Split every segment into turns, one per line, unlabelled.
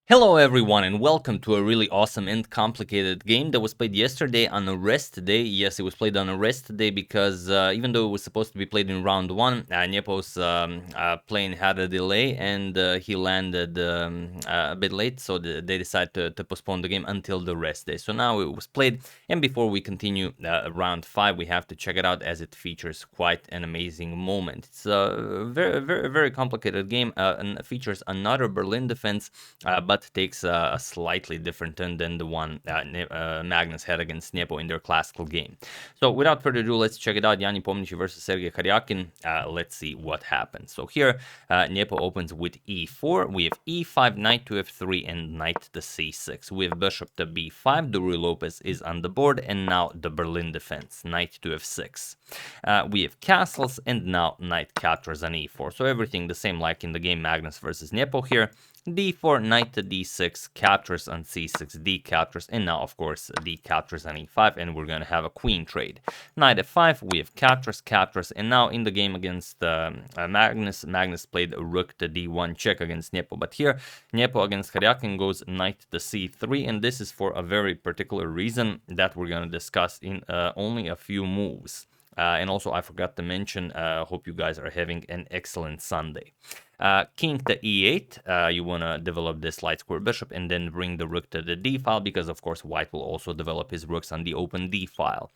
Hello everyone and welcome to a really awesome and complicated game that was played yesterday on a rest day. Yes, it was played on a rest day because even though it was supposed to be played in round 1, Nepo's plane had a delay and he landed a bit late, so they decided to postpone the game until the rest day. So now it was played, and before we continue round 5, we have to check it out as it features quite an amazing moment. It's a very complicated game and features another Berlin defense, but takes a slightly different turn than the one Magnus had against Nepo in their classical game. So without further ado, let's check it out. Nepomniachtchi versus Sergey Karjakin. Let's see what happens. So here, Nepo opens with e4. We have e5, knight to f3, and knight to c6. We have bishop to b5. The Ruy Lopez is on the board, and now the Berlin defense, knight to f6. We have castles, and now knight captures on e4. So everything the same like in the game Magnus versus Nepo here. d4, knight to d6, captures on c6, d captures, and now, of course, d captures on e5, and we're going to have a queen trade. Knight f5, we have captures, and now in the game against Magnus played rook to d1 check against Nepo, but here, Nepo against Karjakin goes knight to c3, and this is for a very particular reason that we're going to discuss in only a few moves. And also, I forgot to mention, hope you guys are having an excellent Sunday. King to e8, you want to develop this light square bishop and then bring the rook to the d file, because of course white will also develop his rooks on the open d file.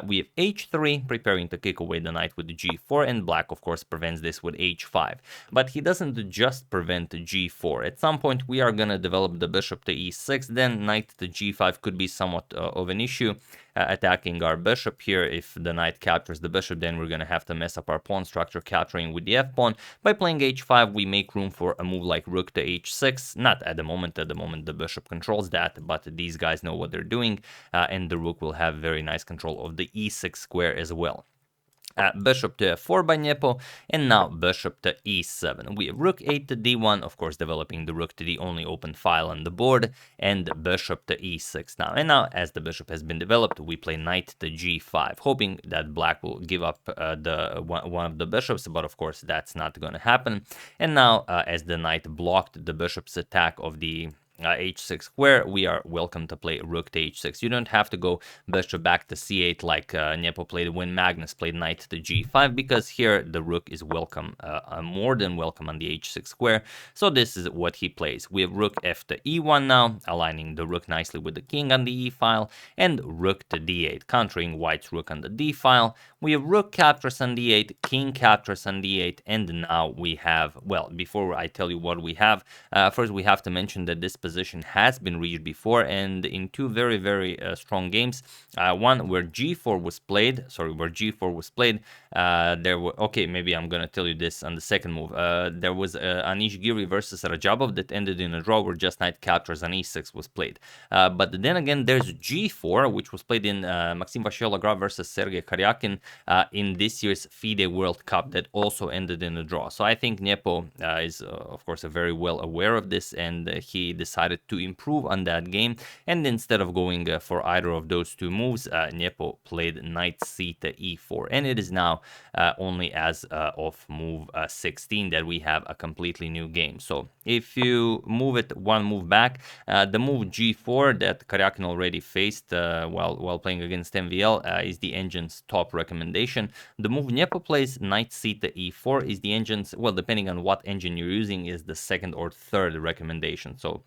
We have h3, preparing to kick away the knight with g4, and black, of course, prevents this with h5. But he doesn't just prevent g4. At some point, we are going to develop the bishop to e6, then knight to g5 could be somewhat of an issue, attacking our bishop here. If the knight captures the bishop, then we're going to have to mess up our pawn structure, capturing with the f-pawn. By playing h5, we make room for a move like rook to h6. Not at the moment. At the moment, the bishop controls that, but these guys know what they're doing, and the rook will have very nice control of the e6 square as well. Bishop to f4 by Nepo, and now bishop to e7. We have rook 8 to d1, of course developing the rook to the only open file on the board, and bishop to e6 now. And now, as the bishop has been developed, we play knight to g5, hoping that black will give up one of the bishops, but of course that's not going to happen. And now, as the knight blocked the bishop's attack of the h6 square, we are welcome to play rook to h6. You don't have to go bishop back to c8 like Nepo played when Magnus played knight to g5, because here the rook is welcome, more than welcome on the h6 square. So this is what he plays. We have rook f to e1 now, aligning the rook nicely with the king on the e file, and rook to d8, countering white's rook on the d file. We have rook captures on d8, king captures on d8, and now we have, well, before I tell you what we have, first we have to mention that this position has been reached before, and in two very strong games. One where g4 was played, there were, okay, maybe I'm gonna tell you this on the second move. There was Anish Giri versus Rajabov that ended in a draw where just knight captures on e6 was played. But then again, there's g4, which was played in Maxim Vachier-Lagrave versus Sergey Karjakin in this year's FIDE World Cup that also ended in a draw. So I think Nepo is, of course, very well aware of this, and he decided to improve on that game, and instead of going for either of those two moves, Nepo played knight c to e4, and it is now only as of move 16 that we have a completely new game. So if you move it one move back, the move g4 that Karjakin already faced while playing against MVL is the engine's top recommendation. The move Nepo plays, knight c to e4, is the engine's, well, depending on what engine you're using, is the second or third recommendation. So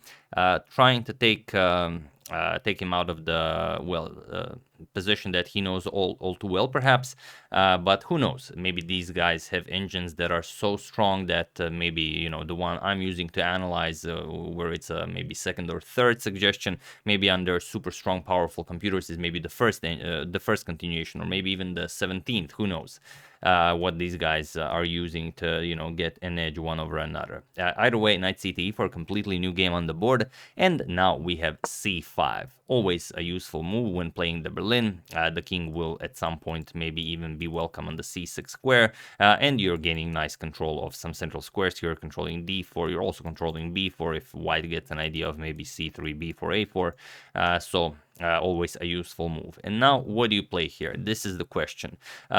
trying to take him out of the position that he knows all too well, perhaps. But who knows? Maybe these guys have engines that are so strong that maybe the one I'm using to analyze, where it's maybe second or third suggestion, maybe on their super strong, powerful computers is maybe the first continuation, or maybe even the 17th. Who knows? What these guys are using to get an edge one over another. Either way, knight c to e4, completely new game on the board, and now we have c5. Always a useful move when playing the Berlin. The king will at some point maybe even be welcome on the c6 square, and you're gaining nice control of some central squares. You're controlling d4, you're also controlling b4 if white gets an idea of maybe c3, b4, a4. So always a useful move. And now, what do you play here? This is the question.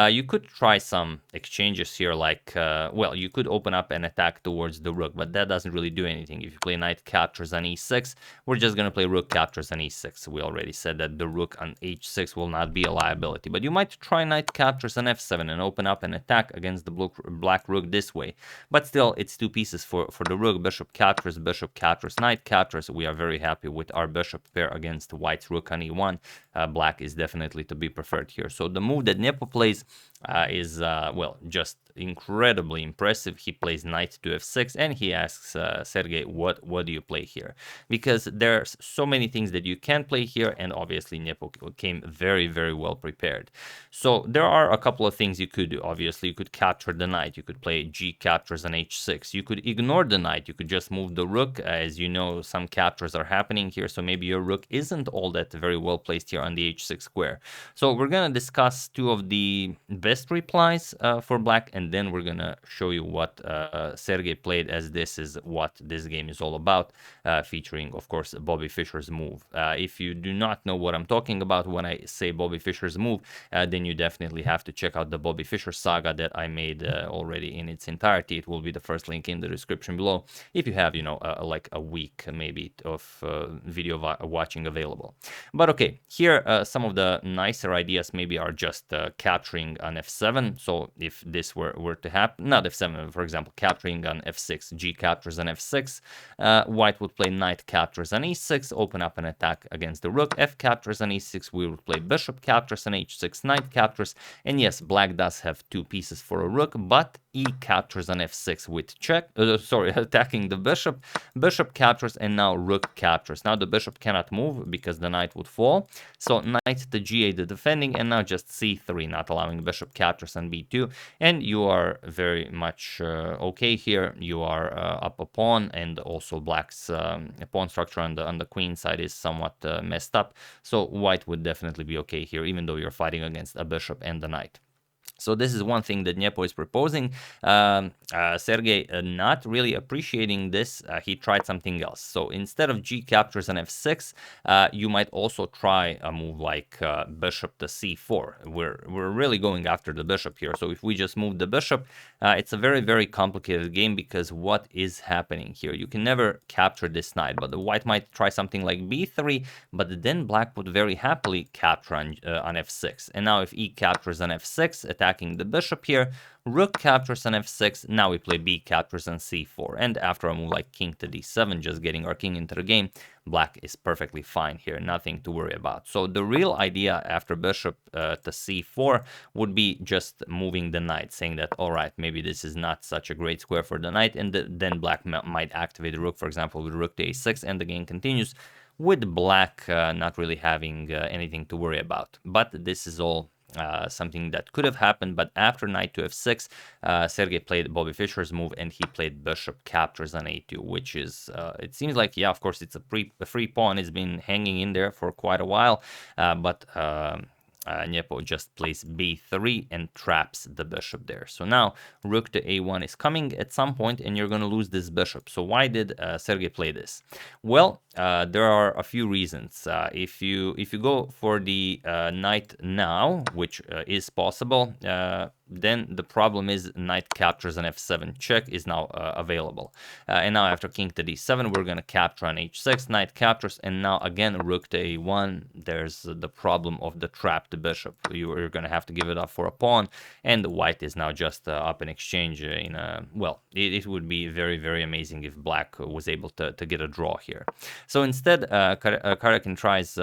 You could try some exchanges here, like, well, you could open up and attack towards the rook, but that doesn't really do anything. If you play knight captures on e6, we're just going to play rook captures on e6. We already said that the rook on h6 will not be a liability, but you might try knight captures on f7 and open up and attack against the black rook this way. But still, it's two pieces for the rook. Bishop captures, knight captures. We are very happy with our bishop pair against white rook on e1. Black is definitely to be preferred here. So the move that Nepo plays is, well, just incredibly impressive. He plays knight to f6, and he asks Sergey, what do you play here? Because there's so many things that you can play here, and obviously Nepo came very, very well prepared. So there are a couple of things you could do. Obviously, you could capture the knight. You could play g captures on h6. You could ignore the knight. You could just move the rook. As you know, some captures are happening here, so maybe your rook isn't all that very well placed here on the h6 square. So we're going to discuss two of the best replies for black, and then we're going to show you what Sergey played, as this is what this game is all about, featuring, of course, Bobby Fischer's move. If you do not know what I'm talking about when I say Bobby Fischer's move, then you definitely have to check out the Bobby Fischer saga that I made already in its entirety. It will be the first link in the description below if you have, you know, like a week maybe of video watching available. But okay, here some of the nicer ideas maybe are just capturing on f7. So if this were to happen, not f7, for example, capturing on f6, g captures on f6, white would play knight captures on e6, open up an attack against the rook. F captures on e6, we would play bishop captures on h6, knight captures, and yes, black does have two pieces for a rook, but e captures on f6 with check, attacking the bishop, bishop captures, and now rook captures. Now the bishop cannot move because the knight would fall, so knight to g8 the defending, and now just c3, not allowing bishop captures on b2, and you are very much okay here. You are up a pawn, and also black's pawn structure on the queen side is somewhat messed up, so white would definitely be okay here, even though you're fighting against a bishop and the knight. So this is one thing that Nepo is proposing. Sergey not really appreciating this. He tried something else. So instead of g captures on f6, you might also try a move like bishop to c4. We're really going after the bishop here. So if we just move the bishop, it's a very, very complicated game, because what is happening here? You can never capture this knight, but the white might try something like b3, but then black would very happily capture on f6. And now if e captures on f6, attacking the bishop here, rook captures on f6, now we play b captures on c4, and after a move like king to d7, just getting our king into the game, black is perfectly fine here, nothing to worry about. So the real idea after bishop to c4 would be just moving the knight, saying that, all right, maybe this is not such a great square for the knight, and then black might activate the rook, for example, with rook to a6, and the game continues with black not really having anything to worry about. But this is all something that could have happened. But after knight to f6, Sergey played Bobby Fischer's move, and he played bishop captures on a2, which is, it seems like, yeah, of course, it's a free pawn. It's been hanging in there for quite a while, but Nepo just plays b3 and traps the bishop there. So now rook to a1 is coming at some point, and you're going to lose this bishop. So why did Sergey play this? Well, there are a few reasons. If you go for the knight now, which is possible, then the problem is knight captures on f7 check is now available. And now after king to d7, we're going to capture on h6, knight captures, and now again rook to a1. There's the problem of the trapped bishop. You're going to have to give it up for a pawn, and the white is now just up in exchange in a, well, it would be very, very amazing if black was able to get a draw here. So instead, Karjakin tries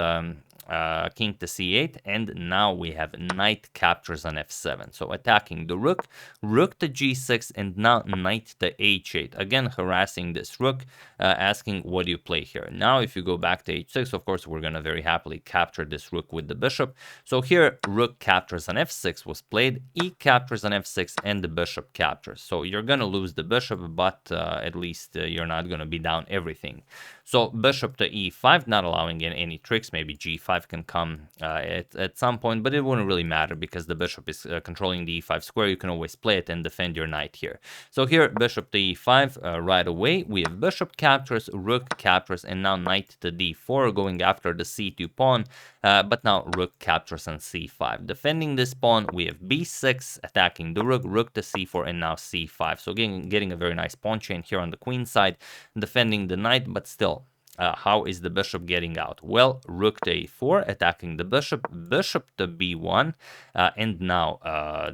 king to c8, and now we have knight captures on f7. So attacking the rook, rook to g6, and now knight to h8. Again, harassing this rook, asking, what do you play here? Now, if you go back to h6, of course, we're going to very happily capture this rook with the bishop. So here, rook captures on f6 was played, e captures on f6, and the bishop captures. So you're going to lose the bishop, but at least you're not going to be down everything. So bishop to e5, not allowing any tricks, maybe g5 e5 can come at some point, but it wouldn't really matter because the bishop is controlling the e5 square. You can always play it and defend your knight here. So here, bishop to e5 right away. We have bishop captures, rook captures, and now knight to d4 going after the c2 pawn. But now rook captures on c5. Defending this pawn, we have b6 attacking the rook, rook to c4, and now c5. So getting a very nice pawn chain here on the queen side, defending the knight, but still. How is the bishop getting out? Well, rook to a4, attacking the bishop, bishop to b1, and now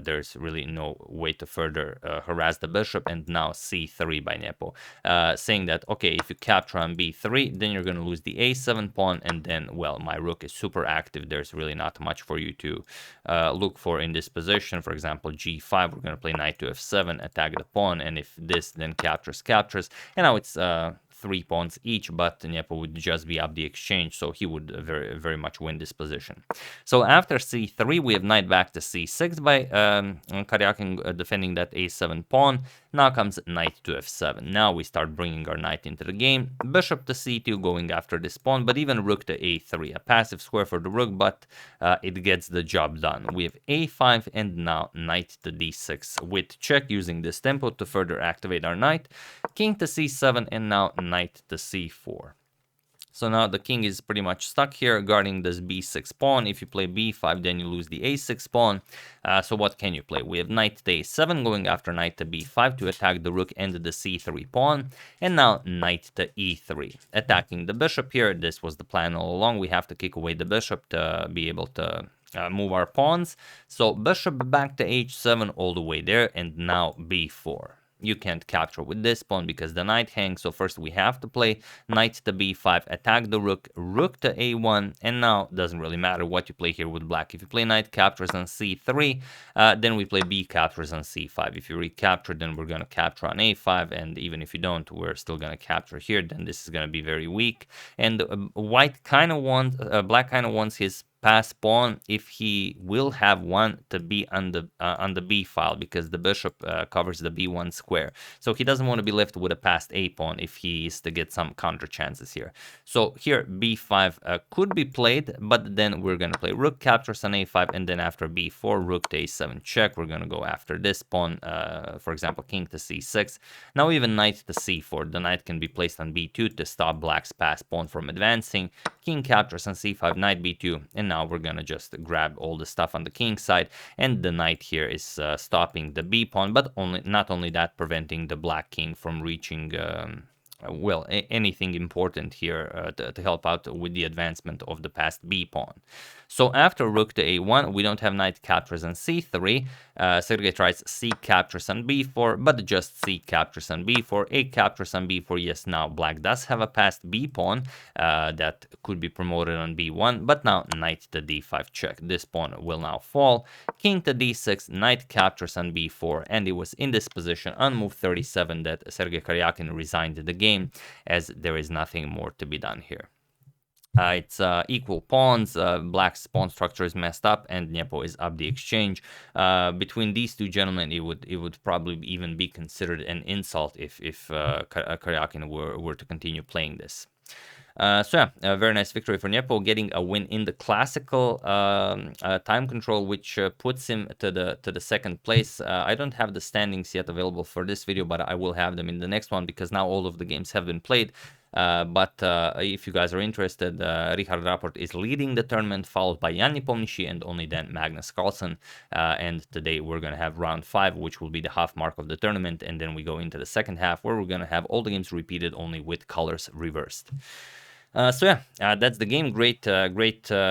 there's really no way to further harass the bishop, and now c3 by Nepo, saying that, okay, if you capture on b3, then you're going to lose the a7 pawn, and then, well, my rook is super active. There's really not much for you to look for in this position. For example, g5, we're going to play knight to f7, attack the pawn, and if this then captures, and now it's 3 pawns each, but Nepo would just be up the exchange, so he would very, very much win this position. So after c3, we have knight back to c6 by Karjakin defending that a7 pawn. Now comes knight to f7. Now we start bringing our knight into the game. Bishop to c2 going after this pawn, but even rook to a3. A passive square for the rook, but it gets the job done. We have a5 and now knight to d6 with check using this tempo to further activate our knight. King to c7 and now knight to c4. So now the king is pretty much stuck here guarding this b6 pawn. If you play b5, then you lose the a6 pawn. So what can you play? We have knight to a7 going after knight to b5 to attack the rook and the c3 pawn. And now knight to e3. Attacking the bishop here. This was the plan all along. We have to kick away the bishop to be able to move our pawns. So bishop back to h7 all the way there, and now b4. You can't capture with this pawn because the knight hangs, so first we have to play knight to b5, attack the rook, rook to a1, and now doesn't really matter what you play here with black. If you play knight captures on c3, then we play b captures on c5. If you recapture, then we're going to capture on a5, and even if you don't, we're still going to capture here, then this is going to be very weak. And black kind of wants his pass pawn if he will have one to be on the b file, because the bishop covers the b1 square. So he doesn't want to be left with a passed a pawn if he is to get some counter chances here. So here b5 could be played, but then we're going to play rook captures on a5, and then after b4, rook to a7 check. We're going to go after this pawn, for example, king to c6. Now even knight to c4. The knight can be placed on b2 to stop black's pass pawn from advancing. King captures on c5, knight b2, and now we're gonna just grab all the stuff on the king side, and the knight here is stopping the b pawn, but not only that, preventing the black king from reaching well, anything important here to help out with the advancement of the passed b pawn. So after rook to a1, we don't have knight captures on c3. Sergey tries c captures on b4, but just c captures on b4, a captures on b4. Yes, now black does have a passed b pawn that could be promoted on b1, but now knight to d5 check. This pawn will now fall. King to d6, knight captures on b4, and it was in this position on move 37 that Sergey Karjakin resigned the game, as there is nothing more to be done here. It's equal pawns, black's pawn structure is messed up, and Nepo is up the exchange. Between these two gentlemen, it would probably even be considered an insult if Karjakin were to continue playing this. So yeah, a very nice victory for Nepo, getting a win in the classical time control, which puts him to the second place. I don't have the standings yet available for this video, but I will have them in the next one, because now all of the games have been played. But if you guys are interested, Richard Rapport is leading the tournament, followed by Jan Nepomniachtchi, and only then Magnus Carlsen. And today we're going to have round 5, which will be the half mark of the tournament, and then we go into the second half, where we're going to have all the games repeated, only with colors reversed. So yeah, that's the game. Great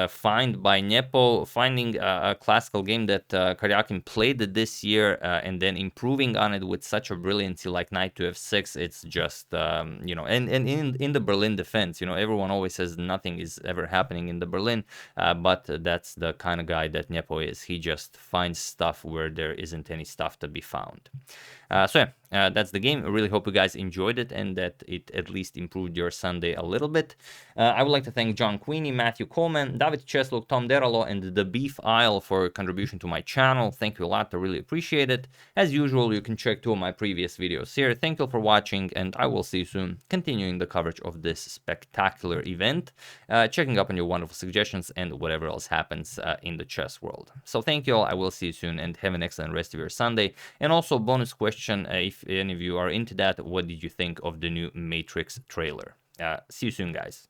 find by Nepo, finding a classical game that Karjakin played this year, and then improving on it with such a brilliancy like knight to f6. It's just, you know, and in the Berlin defense, you know, everyone always says nothing is ever happening in the Berlin, but that's the kind of guy that Nepo is. He just finds stuff where there isn't any stuff to be found. So yeah, that's the game. I really hope you guys enjoyed it and that it at least improved your Sunday a little bit. I would like to thank John Queenie, Matthew Coleman, David Chesluk, Tom Deralo, and the Beef Isle for contribution to my channel. Thank you a lot. I really appreciate it. As usual, you can check 2 of my previous videos here. Thank you for watching, and I will see you soon, continuing the coverage of this spectacular event, checking up on your wonderful suggestions and whatever else happens in the chess world. So thank you all. I will see you soon, and have an excellent rest of your Sunday. And also, bonus question, if any of you are into that, what did you think of the new Matrix trailer? See you soon, guys.